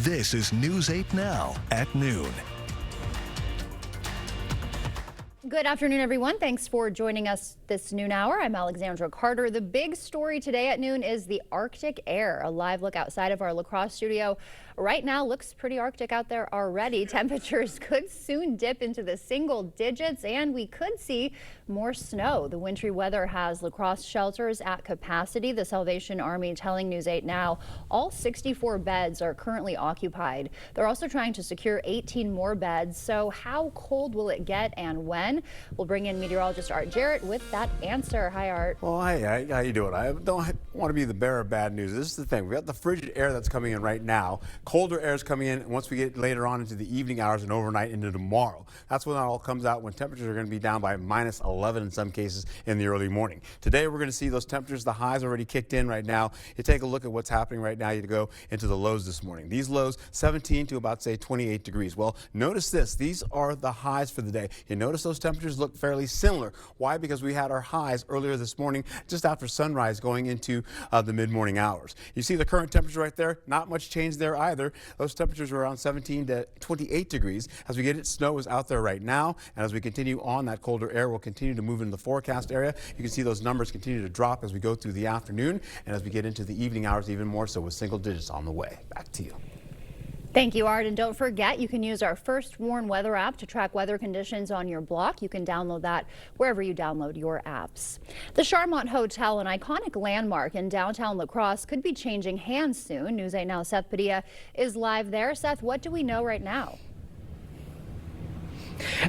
This is News 8 Now at noon. Good afternoon, everyone. Thanks for joining us this noon hour. I'm Alexandra Carter. The big story today at noon is the Arctic air. A live look outside of our La Crosse studio. Right now looks pretty Arctic out there already. Temperatures could soon dip into the single digits and we could see more snow. The wintry weather has La Crosse shelters at capacity. The Salvation Army telling News 8 Now all 64 beds are currently occupied. They're also trying to secure 18 more beds. So how cold will it get and when? We'll bring in meteorologist Art Jarrett with that answer. Hi, Art. Well, hi, how you doing? I don't want to be the bearer of bad news. This is the thing. We got the frigid air that's coming in right now. Colder air is coming in once we get later on into the evening hours and overnight into tomorrow. That's when that all comes out, when temperatures are going to be down by minus 11 in some cases in the early morning. Today we're going to see those temperatures, the highs already kicked in right now. You take a look at what's happening right now. You go into the lows this morning. These lows 17 to about say 28 degrees. Well, notice this. These are the highs for the day. You notice those temperatures look fairly similar. Why? Because we had our highs earlier this morning just after sunrise going into the mid-morning hours. You see the current temperature right there? Not much change there either. Those temperatures are around 17 to 28 degrees. As we get it, snow is out there right now. And as we continue on, that colder air will continue to move into the forecast area. You can see those numbers continue to drop as we go through the afternoon and as we get into the evening hours even more so with single digits on the way. Back to you. Thank you, Art. And don't forget, you can use our First Warn weather app to track weather conditions on your block. You can download that wherever you download your apps. The Charmont Hotel, an iconic landmark in downtown La Crosse, could be changing hands soon. News 8 Now Seth Padilla is live there. Seth, what do we know right now?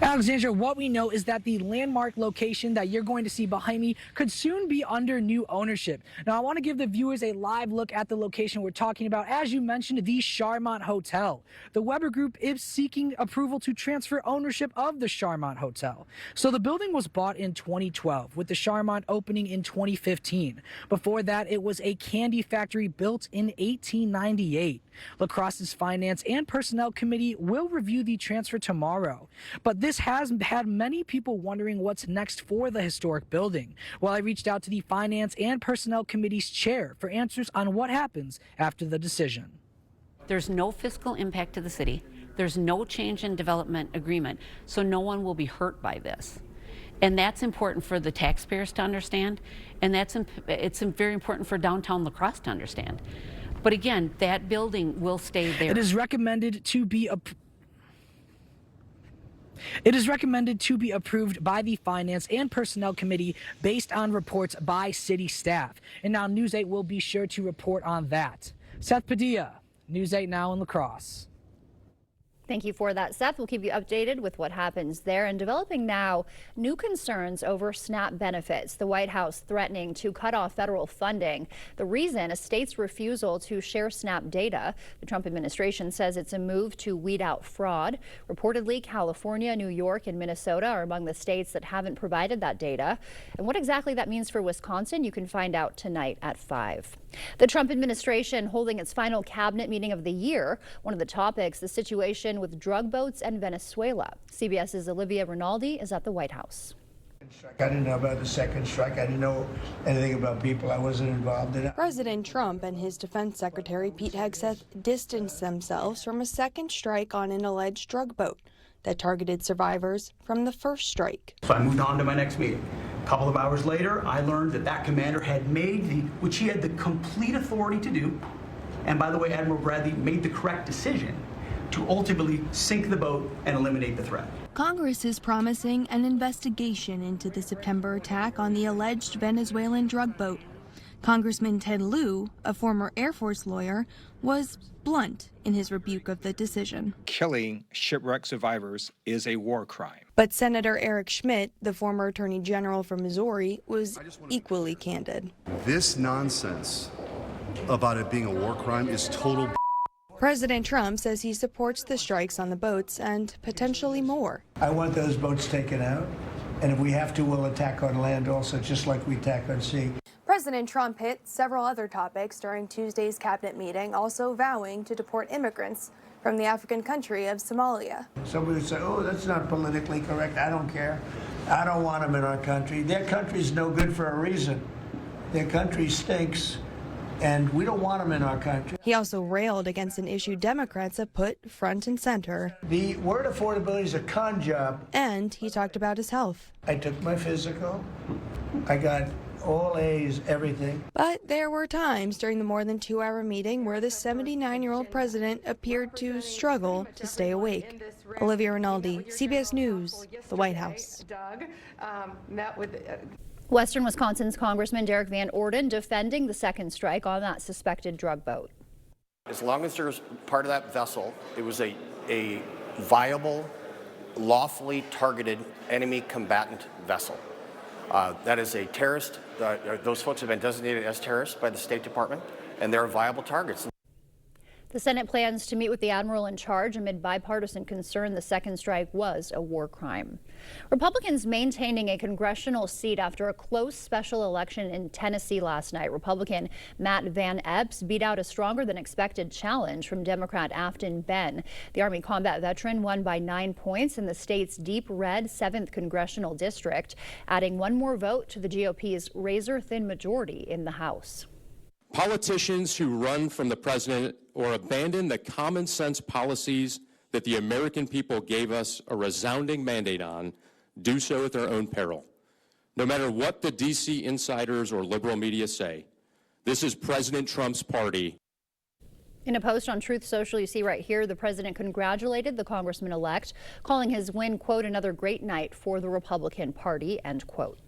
Alexandra, what we know is that the landmark location that you're going to see behind me could soon be under new ownership. Now, I want to give the viewers a live look at the location we're talking about. As you mentioned, the Charmont Hotel. The Weber Group is seeking approval to transfer ownership of the Charmont Hotel. So the building was bought in 2012, with the Charmont opening in 2015. Before that, it was a candy factory built in 1898. La Crosse's Finance and Personnel Committee will review the transfer tomorrow. But this has had many people wondering what's next for the historic building. Well, I reached out to the Finance and Personnel Committee's chair for answers on what happens after the decision. There's no fiscal impact to the city. There's no change in development agreement, so no one will be hurt by this. And that's important for the taxpayers to understand, and it's very important for downtown La Crosse to understand. But again, that building will stay there. It is recommended to be approved by the Finance and Personnel Committee based on reports by city staff. And now News 8 will be sure to report on that. Seth Padilla, News 8 Now in La Crosse. Thank you for that, Seth. We'll keep you updated with what happens there. And developing now, new concerns over SNAP benefits. The White House threatening to cut off federal funding. The reason, a state's refusal to share SNAP data. The Trump administration says it's a move to weed out fraud. Reportedly, California, New York, and Minnesota are among the states that haven't provided that data. And what exactly that means for Wisconsin, you can find out tonight at 5. The Trump administration holding its final cabinet meeting of the year. One of the topics, the situation with drug boats and Venezuela. CBS's Olivia Rinaldi is at the White House. I didn't know about the second strike. I didn't know anything about people. I wasn't involved in it. President Trump and his defense secretary Pete Hegseth distanced themselves from a second strike on an alleged drug boat that targeted survivors from the first strike. So I moved on to my next meeting. A couple of hours later, I learned that commander had made which he had the complete authority to do, and by the way, Admiral Bradley made the correct decision to ultimately sink the boat and eliminate the threat. Congress is promising an investigation into the September attack on the alleged Venezuelan drug boat. Congressman Ted Lieu, a former Air Force lawyer, was blunt in his rebuke of the decision. Killing shipwreck survivors is a war crime. But Senator Eric Schmidt, the former Attorney General from Missouri, was equally candid. This nonsense about it being a war crime is total. President Trump says he supports the strikes on the boats and potentially more. I want those boats taken out, and if we have to, we'll attack on land also, just like we attack on sea. President Trump hit several other topics during Tuesday's cabinet meeting, also vowing to deport immigrants from the African country of Somalia. Somebody would say, oh, that's not politically correct. I don't care. I don't want them in our country. Their country's no good for a reason. Their country stinks. and we don't want them in our country. He also railed against an issue Democrats have put front and center. The word affordability is a con job. And he talked about his health. I took my physical. I got all A's, everything. But there were times during the more than 2-hour meeting where the 79-year-old president appeared to struggle to stay awake. Olivia Rinaldi, CBS News, the White House. Western Wisconsin's Congressman Derek Van Orden defending the second strike on that suspected drug boat. As long as there's part of that vessel, it was a viable, lawfully targeted enemy combatant vessel. That is a terrorist. Those folks have been designated as terrorists by the State Department, and they're viable targets. The Senate plans to meet with the admiral in charge amid bipartisan concern the second strike was a war crime. Republicans maintaining a congressional seat after a close special election in Tennessee last night. Republican Matt Van Epps beat out a stronger than expected challenge from Democrat Afton Benn. The Army combat veteran won by 9 points in the state's deep red 7th congressional district, adding one more vote to the GOP's razor-thin majority in the House. Politicians who run from the president or abandon the common sense policies that the American people gave us a resounding mandate on do so at their own peril. No matter what the DC insiders or liberal media say, this is President Trump's party. In a post on Truth Social you see right here, the president congratulated the congressman-elect, calling his win, quote, another great night for the Republican Party, end quote.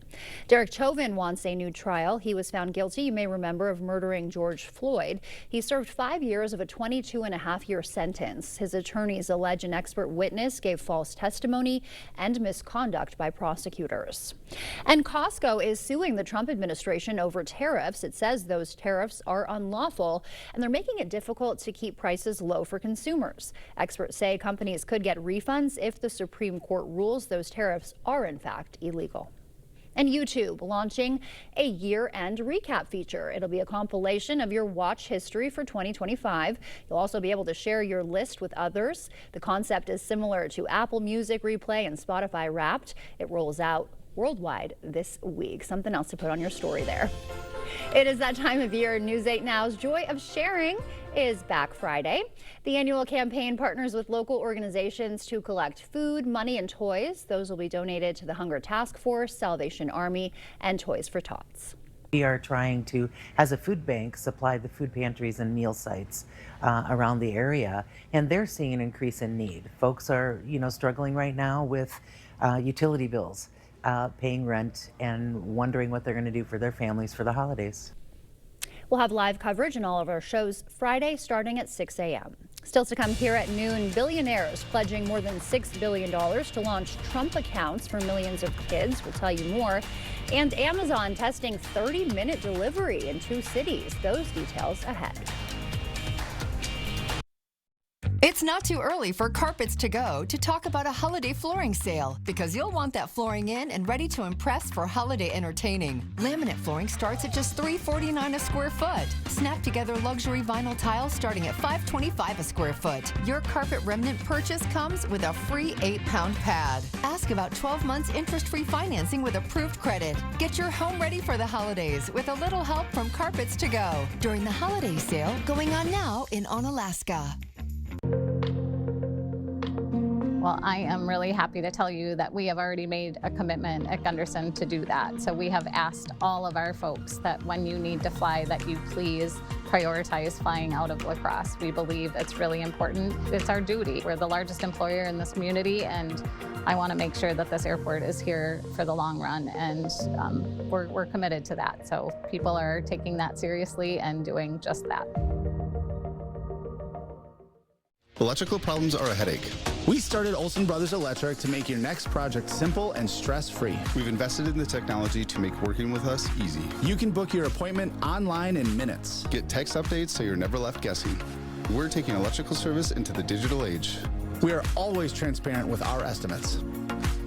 Derek Chauvin wants a new trial. He was found guilty, you may remember, of murdering George Floyd. He served 5 years of a 22.5-year sentence. His attorneys allege an expert witness gave false testimony and misconduct by prosecutors. And Costco is suing the Trump administration over tariffs. It says those tariffs are unlawful, and they're making it difficult to keep prices low for consumers. Experts say companies could get refunds if the Supreme Court rules those tariffs are in fact illegal. And YouTube launching a year-end recap feature. It'll be a compilation of your watch history for 2025. You'll also be able to share your list with others. The concept is similar to Apple Music Replay and Spotify Wrapped. It rolls out worldwide this week. Something else to put on your story there. It is that time of year. News 8 Now's Joy of Sharing is back Friday. The annual campaign partners with local organizations to collect food, money, and toys. Those will be donated to the Hunger Task Force, Salvation Army, and Toys for Tots. We are trying to, as a food bank, supply the food pantries and meal sites around the area, and they're seeing an increase in need. Folks are, struggling right now with utility bills, paying rent, and wondering what they're going to do for their families for the holidays. We'll have live coverage in all of our shows Friday starting at 6 a.m. Still to come here at noon, billionaires pledging more than $6 billion to launch Trump accounts for millions of kids. We'll tell you more. And Amazon testing 30-minute delivery in 2 cities. Those details ahead. It's not too early for Carpets to Go to talk about a holiday flooring sale, because you'll want that flooring in and ready to impress for holiday entertaining. Laminate flooring starts at just $3.49 a square foot. Snap together luxury vinyl tiles starting at $5.25 a square foot. Your carpet remnant purchase comes with a free 8-pound pad. Ask about 12 months interest-free financing with approved credit. Get your home ready for the holidays with a little help from Carpets to Go during the holiday sale going on now in Onalaska. Well, I am really happy to tell you that we have already made a commitment at Gunderson to do that. So we have asked all of our folks that when you need to fly, that you please prioritize flying out of La Crosse. We believe it's really important. It's our duty. We're the largest employer in this community, and I want to make sure that this airport is here for the long run, and we're committed to that. So people are taking that seriously and doing just that. Electrical problems are a headache. We started Olson Brothers Electric to make your next project simple and stress-free. We've invested in the technology to make working with us easy. You can book your appointment online in minutes. Get text updates so you're never left guessing. We're taking electrical service into the digital age. We are always transparent with our estimates.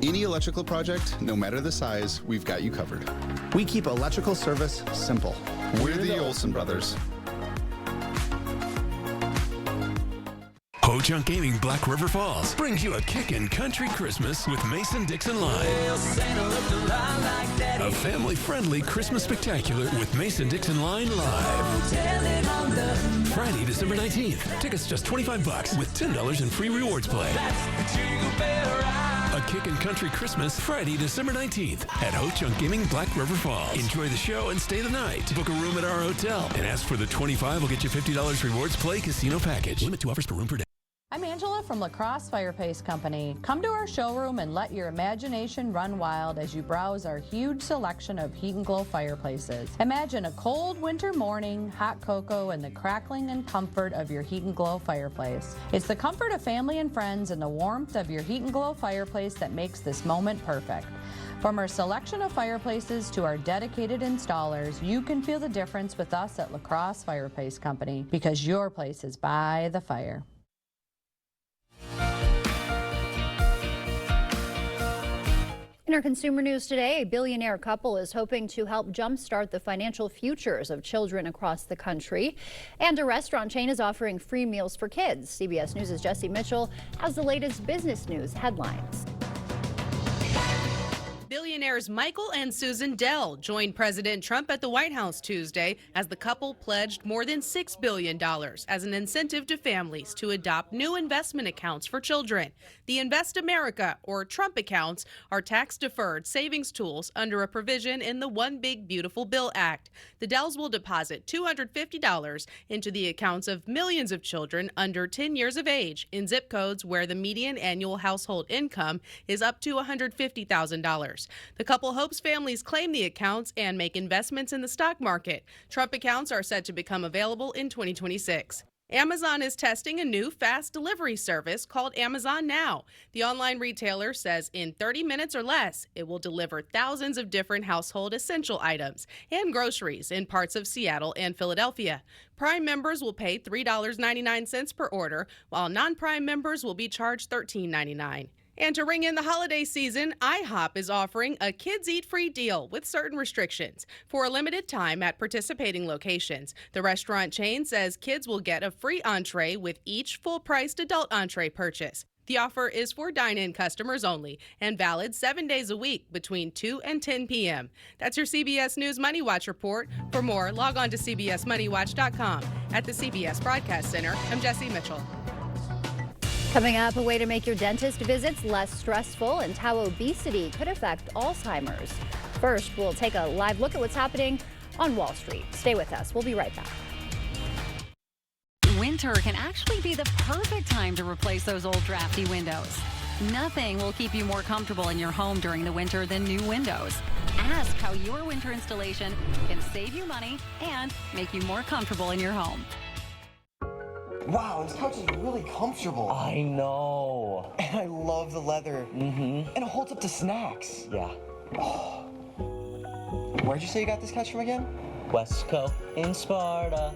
Any electrical project, no matter the size, we've got you covered. We keep electrical service simple. We're the Olson Brothers. Ho-Chunk Gaming Black River Falls brings you a kickin' country Christmas with Mason-Dixon Line. A family-friendly Christmas spectacular with Mason-Dixon Line Live. Friday, December 19th. Tickets just $25 with $10 in free rewards play. A Kickin' Country Christmas, Friday, December 19th at Ho-Chunk Gaming Black River Falls. Enjoy the show and stay the night. Book a room at our hotel and ask for the $25 will get you $50 rewards play casino package. Limit 2 offers per room per day. I'm Angela from La Crosse Fireplace Company. Come to our showroom and let your imagination run wild as you browse our huge selection of Heat and Glow fireplaces. Imagine a cold winter morning, hot cocoa, and the crackling and comfort of your Heat and Glow fireplace. It's the comfort of family and friends and the warmth of your Heat and Glow fireplace that makes this moment perfect. From our selection of fireplaces to our dedicated installers, you can feel the difference with us at La Crosse Fireplace Company because your place is by the fire. In our consumer news today, a billionaire couple is hoping to help jumpstart the financial futures of children across the country. And a restaurant chain is offering free meals for kids. CBS News' Jesse Mitchell has the latest business news headlines. Billionaires Michael and Susan Dell joined President Trump at the White House Tuesday as the couple pledged more than $6 billion as an incentive to families to adopt new investment accounts for children. The Invest America, or Trump accounts, are tax-deferred savings tools under a provision in the One Big Beautiful Bill Act. The Dells will deposit $250 into the accounts of millions of children under 10 years of age in zip codes where the median annual household income is up to $150,000. The couple hopes families claim the accounts and make investments in the stock market. Trump accounts are set to become available in 2026. Amazon is testing a new fast delivery service called Amazon Now. The online retailer says in 30 minutes or less, it will deliver thousands of different household essential items and groceries in parts of Seattle and Philadelphia. Prime members will pay $3.99 per order, while non-Prime members will be charged $13.99. And to ring in the holiday season, IHOP is offering a Kids Eat Free deal with certain restrictions for a limited time at participating locations. The restaurant chain says kids will get a free entree with each full-priced adult entree purchase. The offer is for dine-in customers only and valid 7 days a week between 2 and 10 p.m. That's your CBS News Money Watch report. For more, log on to cbsmoneywatch.com. At the CBS Broadcast Center, I'm Jesse Mitchell. Coming up, a way to make your dentist visits less stressful and how obesity could affect Alzheimer's. First, we'll take a live look at what's happening on Wall Street. Stay with us. We'll be right back. Winter can actually be the perfect time to replace those old drafty windows. Nothing will keep you more comfortable in your home during the winter than new windows. Ask how your winter installation can save you money and make you more comfortable in your home. Wow, this couch is really comfortable. I know. And I love the leather. Mm-hmm. And it holds up to snacks. Yeah. Oh. Where'd you say you got this couch from again? Westco in Sparta.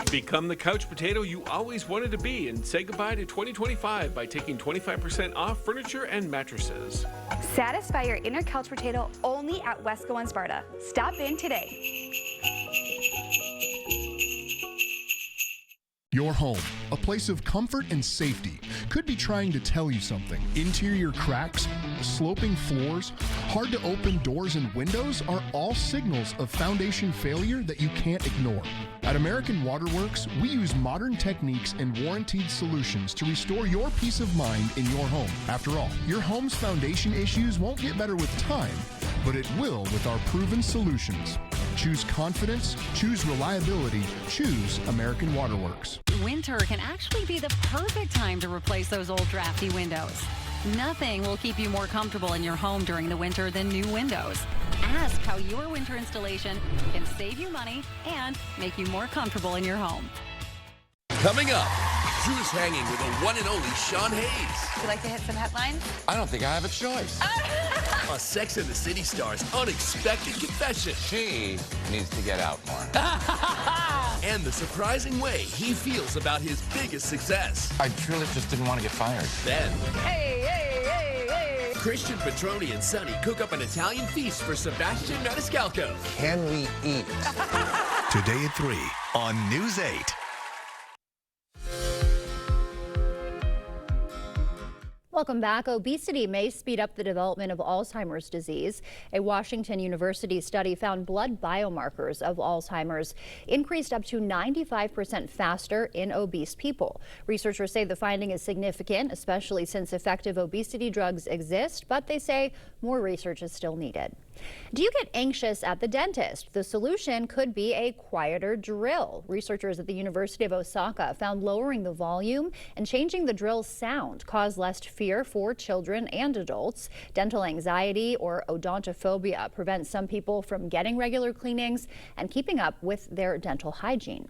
Become the couch potato you always wanted to be and say goodbye to 2025 by taking 25% off furniture and mattresses. Satisfy your inner couch potato only at Westco in Sparta. Stop in today. Your home, a place of comfort and safety, could be trying to tell you something. Interior cracks, sloping floors, hard to open doors and windows are all signals of foundation failure that you can't ignore. At American Waterworks, we use modern techniques and warranted solutions to restore your peace of mind in your home. After all, your home's foundation issues won't get better with time, but it will with our proven solutions. Choose confidence, choose reliability, choose American Waterworks. Winter can actually be the perfect time to replace those old drafty windows. Nothing will keep you more comfortable in your home during the winter than new windows. Ask how your winter installation can save you money and make you more comfortable in your home. Coming up, Drew's hanging with the one and only Sean Hayes. Would you like to hit some headlines? I don't think I have a choice. A Sex and the City star's unexpected confession. She needs to get out more. And the surprising way he feels about his biggest success. I truly just didn't want to get fired. Then, Hey. Christian Petroni and Sonny cook up an Italian feast for Sebastian Maniscalco. Can we eat? Today at 3 on News 8. Welcome back. Obesity may speed up the development of Alzheimer's disease. A Washington University study found blood biomarkers of Alzheimer's increased up to 95% faster in obese people. Researchers say the finding is significant, especially since effective obesity drugs exist, but they say more research is still needed. Do you get anxious at the dentist? The solution could be a quieter drill. Researchers at the University of Osaka found lowering the volume and changing the drill's sound caused less fear for children and adults. Dental anxiety or odontophobia prevents some people from getting regular cleanings and keeping up with their dental hygiene.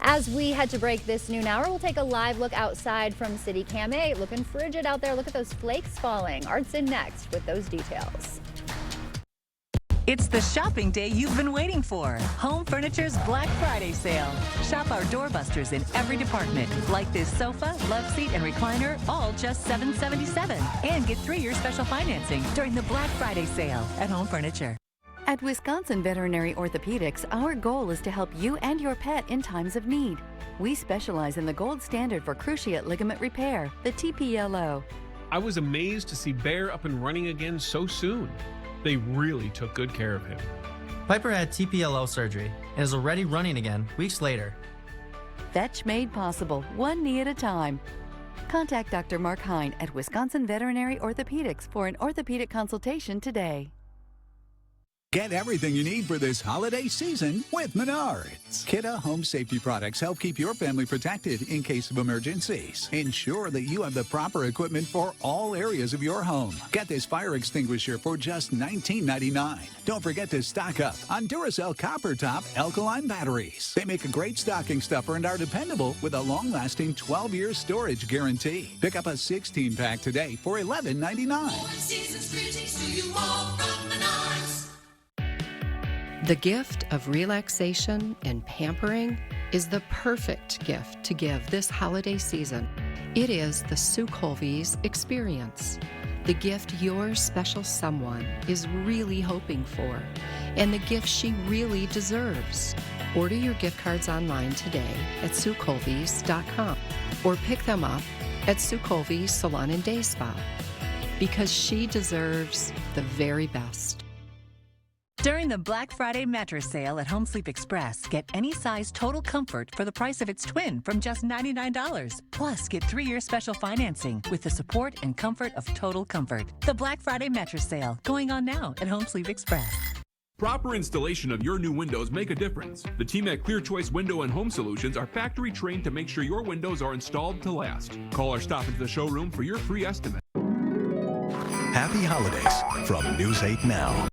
As we head to break this noon hour, we'll take a live look outside from City Cam 8. Looking frigid out there. Look at those flakes falling. Art's in next with those details. It's the shopping day you've been waiting for. Home Furniture's Black Friday sale. Shop our doorbusters in every department. Like this sofa, love seat, and recliner, all just $777. And get 3-year special financing during the Black Friday sale at Home Furniture. At Wisconsin Veterinary Orthopedics, our goal is to help you and your pet in times of need. We specialize in the gold standard for cruciate ligament repair, the TPLO. I was amazed to see Bear up and running again so soon. They really took good care of him. Piper had TPLO surgery and is already running again weeks later. Fetch made possible, one knee at a time. Contact Dr. Mark Hine at Wisconsin Veterinary Orthopedics for an orthopedic consultation today. Get everything you need for this holiday season with Menards. Kidde home safety products help keep your family protected in case of emergencies. Ensure that you have the proper equipment for all areas of your home. Get this fire extinguisher for just $19.99. Don't forget to stock up on Duracell Copper Top alkaline batteries. They make a great stocking stuffer and are dependable with a long-lasting 12-year storage guarantee. Pick up a 16-pack today for $11.99. The gift of relaxation and pampering is the perfect gift to give this holiday season. It is the Sue Colvey's experience, the gift your special someone is really hoping for, and the gift she really deserves. Order your gift cards online today at SueColveys.com or pick them up at Sue Colvey's Salon and Day Spa, because she deserves the very best. During the Black Friday mattress sale at Home Sleep Express, get any size Total Comfort for the price of its twin from just $99. Plus, get 3-year special financing with the support and comfort of Total Comfort. The Black Friday mattress sale going on now at Home Sleep Express. Proper installation of your new windows make a difference. The team at Clear Choice Window and Home Solutions are factory trained to make sure your windows are installed to last. Call or stop into the showroom for your free estimate. Happy holidays from News 8 Now.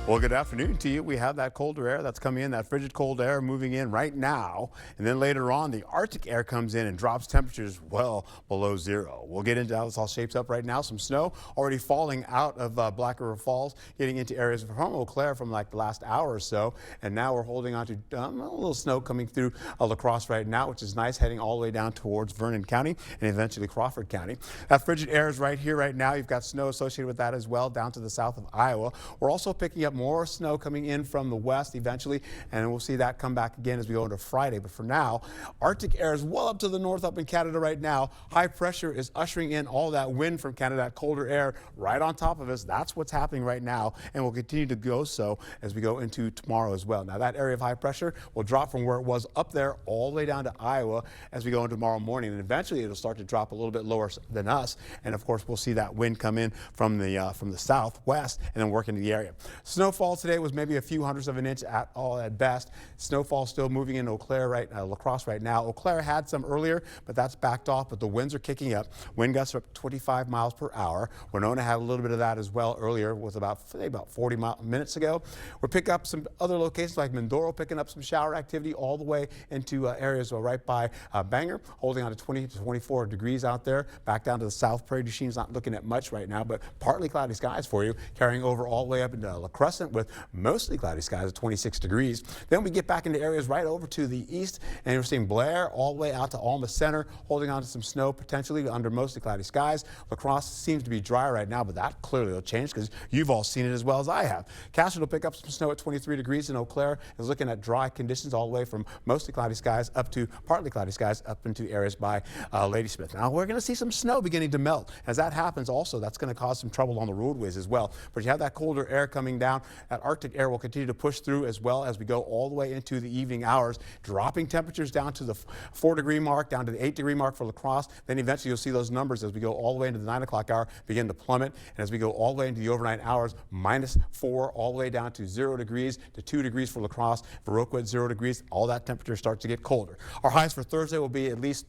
Well, good afternoon to you. We have that colder air that's coming in, that frigid cold air moving in right now. And then later on, the Arctic air comes in and drops temperatures well below zero. We'll get into how this all shapes up right now. Some snow already falling out of Black River Falls, getting into areas from Eau Claire from like the last hour or so. And now we're holding on to a little snow coming through La Crosse right now, which is nice, heading all the way down towards Vernon County and eventually Crawford County. That frigid air is right here right now. You've got snow associated with that as well down to the south of Iowa. We're also picking up more snow coming in from the west eventually, and we'll see that come back again as we go into Friday. But for now, Arctic air is well up to the north up in Canada right now. High pressure is ushering in all that wind from Canada, that colder air right on top of us. That's what's happening right now, and will continue to go so as we go into tomorrow as well. Now, that area of high pressure will drop from where it was up there all the way down to Iowa as we go into tomorrow morning, and eventually it'll start to drop a little bit lower than us. And of course, we'll see that wind come in from the southwest and then work into the area. Snowfall today was maybe a few hundredths of an inch at best. Snowfall still moving in Eau Claire La Crosse right now. Eau Claire had some earlier, but that's backed off, but the winds are kicking up. Wind gusts are up 25 miles per hour. Winona had a little bit of that as well earlier, was about 40 minutes ago. We're picking up some other locations like Mindoro, picking up some shower activity all the way into areas right by Bangor, holding on to 20 to 24 degrees out there. Back down to the south, Prairie du Chine's not looking at much right now, but partly cloudy skies for you, carrying over all the way up into La Crosse. pleasant with mostly cloudy skies at 26 degrees. Then we get back into areas right over to the east, and we're seeing Blair all the way out to Alma Center, holding on to some snow potentially under mostly cloudy skies. La Crosse seems to be dry right now, but that clearly will change because you've all seen it as well as I have. Castleton will pick up some snow at 23 degrees, and Eau Claire is looking at dry conditions all the way from mostly cloudy skies up to partly cloudy skies up into areas by Ladysmith. Now we're going to see some snow beginning to melt. As that happens also, that's going to cause some trouble on the roadways as well. But you have that colder air coming down. That Arctic air will continue to push through as well as we go all the way into the evening hours, dropping temperatures down to the 4-degree mark, down to the 8-degree mark for La Crosse. Then eventually you'll see those numbers as we go all the way into the 9 o'clock hour begin to plummet. And as we go all the way into the overnight hours, -4 all the way down to 0 degrees to 2 degrees for La Crosse. Viroqua at 0 degrees. All that temperature starts to get colder. Our highs for Thursday will be at least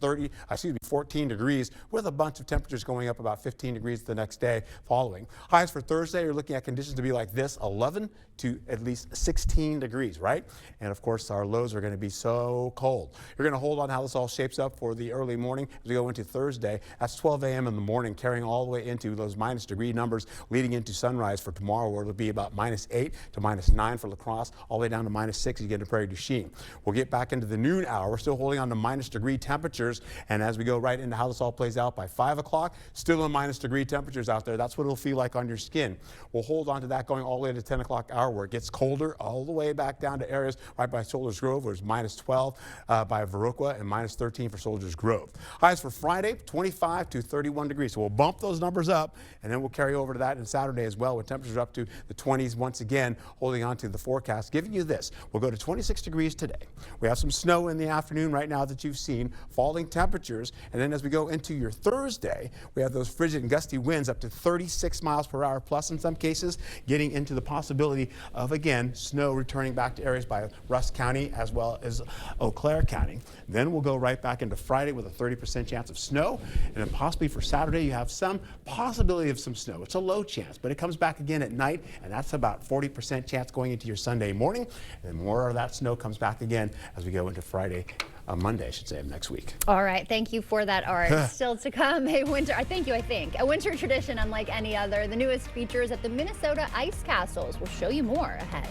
14 degrees, with a bunch of temperatures going up about 15 degrees the next day following. Highs for Thursday, you're looking at conditions to be like this, 11 to at least 16 degrees, right? And of course, our lows are going to be so cold. You're going to hold on how this all shapes up for the early morning as we go into Thursday. That's 12 a.m. in the morning, carrying all the way into those minus degree numbers leading into sunrise for tomorrow, where it'll be about -8 to -9 for La Crosse, all the way down to -6 you get to Prairie du Chien. We'll get back into the noon hour. We're still holding on to -degree temperatures, and as we go right into how this all plays out by 5 o'clock, still in -degree temperatures out there. That's what it'll feel like on your skin. We'll hold on to that going all the way to 10 o'clock hour, where it gets colder all the way back down to areas right by Soldiers Grove, where it's -12 by Viroqua and -13 for Soldiers Grove. Highs for Friday, 25 to 31 degrees. So we'll bump those numbers up, and then we'll carry over to that on Saturday as well, with temperatures up to the 20s once again, holding on to the forecast, giving you this. We'll go to 26 degrees today. We have some snow in the afternoon right now that you've seen, falling temperatures, and then as we go into your Thursday, we have those frigid and gusty winds up to 36 miles per hour plus in some cases, getting into the possibility of, again, snow returning back to areas by Rusk County as well as Eau Claire County. Then we'll go right back into Friday with a 30% chance of snow, and then possibly for Saturday you have some possibility of some snow. It's a low chance, but it comes back again at night, and that's about 40% chance going into your Sunday morning, and then more of that snow comes back again as we go into Friday. Monday, I should say, of next week. All right, thank you for that, Art. Still to come, a winter tradition unlike any other. The newest features at the Minnesota Ice Castles. We'll show you more ahead.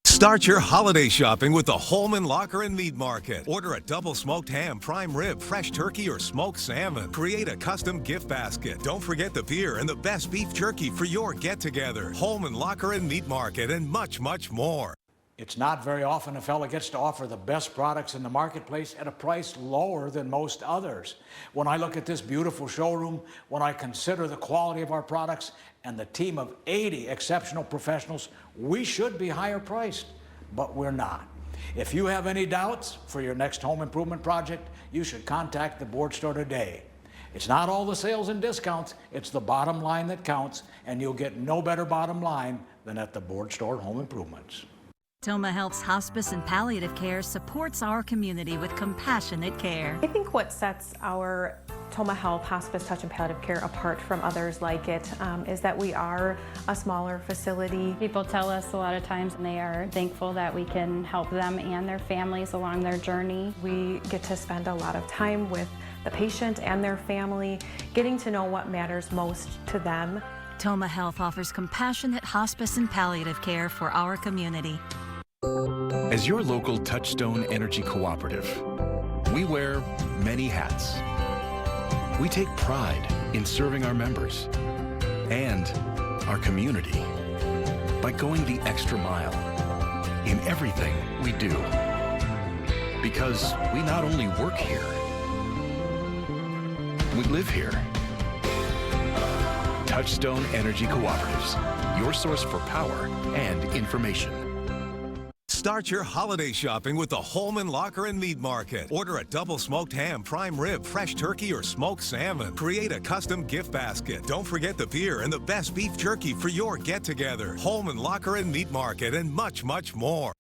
Start your holiday shopping with the Holman Locker and Meat Market. Order a double smoked ham, prime rib, fresh turkey, or smoked salmon. Create a custom gift basket. Don't forget the beer and the best beef jerky for your get-together. Holman Locker and Meat Market, and much, much more. It's not very often a fella gets to offer the best products in the marketplace at a price lower than most others. When I look at this beautiful showroom, when I consider the quality of our products and the team of 80 exceptional professionals, we should be higher priced, but we're not. If you have any doubts for your next home improvement project, you should contact the Board Store today. It's not all the sales and discounts, it's the bottom line that counts, and you'll get no better bottom line than at the Board Store Home Improvements. Toma Health's hospice and palliative care supports our community with compassionate care. I think what sets our Toma Health Hospice Touch and Palliative Care apart from others like it is that we are a smaller facility. People tell us a lot of times and they are thankful that we can help them and their families along their journey. We get to spend a lot of time with the patient and their family, getting to know what matters most to them. Toma Health offers compassionate hospice and palliative care for our community. As your local Touchstone Energy Cooperative, we wear many hats. We take pride in serving our members and our community by going the extra mile in everything we do. Because we not only work here, we live here. Touchstone Energy Cooperatives, your source for power and information. Start your holiday shopping with the Holman Locker and Meat Market. Order a double smoked ham, prime rib, fresh turkey, or smoked salmon. Create a custom gift basket. Don't forget the beer and the best beef jerky for your get-together. Holman Locker and Meat Market, and much, much more.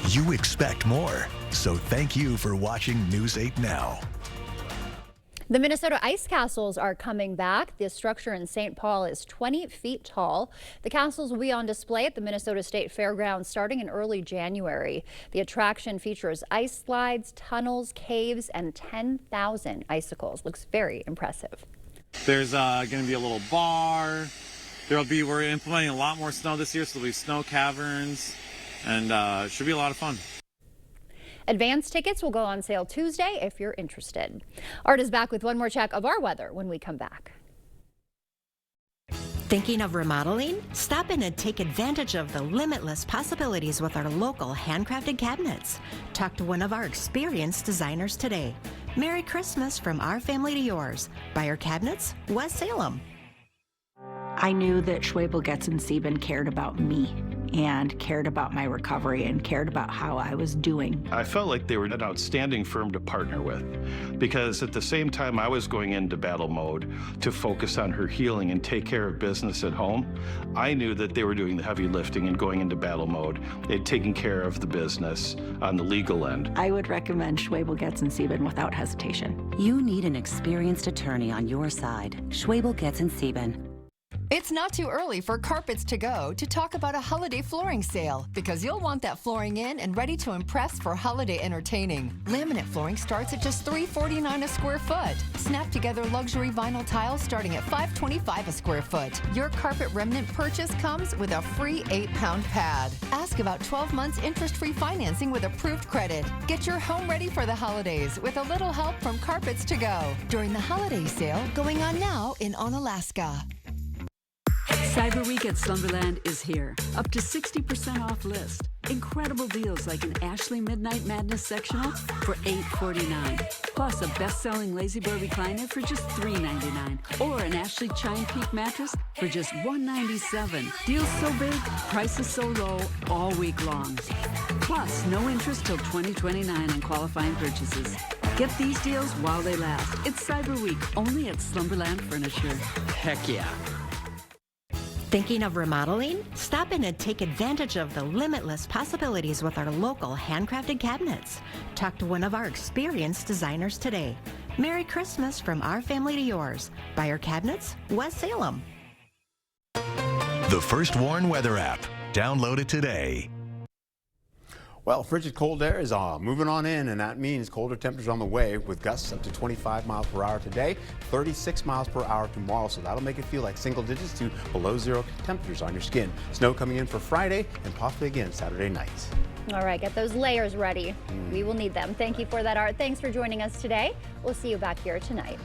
You expect more, so thank you for watching News 8 Now. The Minnesota Ice Castles are coming back. The structure in St. Paul is 20 feet tall. The castles will be on display at the Minnesota State Fairgrounds starting in early January. The attraction features ice slides, tunnels, caves, and 10,000 icicles. Looks very impressive. There's going to be a little bar. We're implementing a lot more snow this year, so there'll be snow caverns, and it should be a lot of fun. Advance tickets will go on sale Tuesday if you're interested. Art is back with one more check of our weather when we come back. Thinking of remodeling? Stop in and take advantage of the limitless possibilities with our local handcrafted cabinets. Talk to one of our experienced designers today. Merry Christmas from our family to yours. Buyer Cabinets, West Salem. I knew that Schwebel, Getz & Sieben cared about me and cared about my recovery and cared about how I was doing. I felt like they were an outstanding firm to partner with because at the same time I was going into battle mode to focus on her healing and take care of business at home, I knew that they were doing the heavy lifting and going into battle mode and taking care of the business on the legal end. I would recommend Schwebel, Getz & Sieben without hesitation. You need an experienced attorney on your side. Schwebel, Getz & Sieben. It's not too early for Carpets to Go to talk about a holiday flooring sale because you'll want that flooring in and ready to impress for holiday entertaining. Laminate flooring starts at just $3.49 a square foot. Snap together luxury vinyl tiles starting at $5.25 a square foot. Your carpet remnant purchase comes with a free 8-pound pad. Ask about 12 months interest-free financing with approved credit. Get your home ready for the holidays with a little help from Carpets to Go during the holiday sale going on now in Onalaska. Cyber Week at Slumberland is here. Up to 60% off list. Incredible deals like an Ashley Midnight Madness sectional for $8.49. Plus a best-selling Lazy Boy recliner for just $3.99. Or an Ashley Chime Peak mattress for just $197. Deals so big, prices so low, all week long. Plus, no interest till 2029 on qualifying purchases. Get these deals while they last. It's Cyber Week, only at Slumberland Furniture. Heck yeah. Thinking of remodeling? Stop in and take advantage of the limitless possibilities with our local handcrafted cabinets. Talk to one of our experienced designers today. Merry Christmas from our family to yours. Buyer Cabinets, West Salem. The First Warn Weather app. Download it today. Well, frigid cold air is moving on in, and that means colder temperatures on the way with gusts up to 25 miles per hour today, 36 miles per hour tomorrow. So that'll make it feel like single digits to below zero temperatures on your skin. Snow coming in for Friday and possibly again Saturday night. All right, get those layers ready. We will need them. Thank you for that, Art. Thanks for joining us today. We'll see you back here tonight.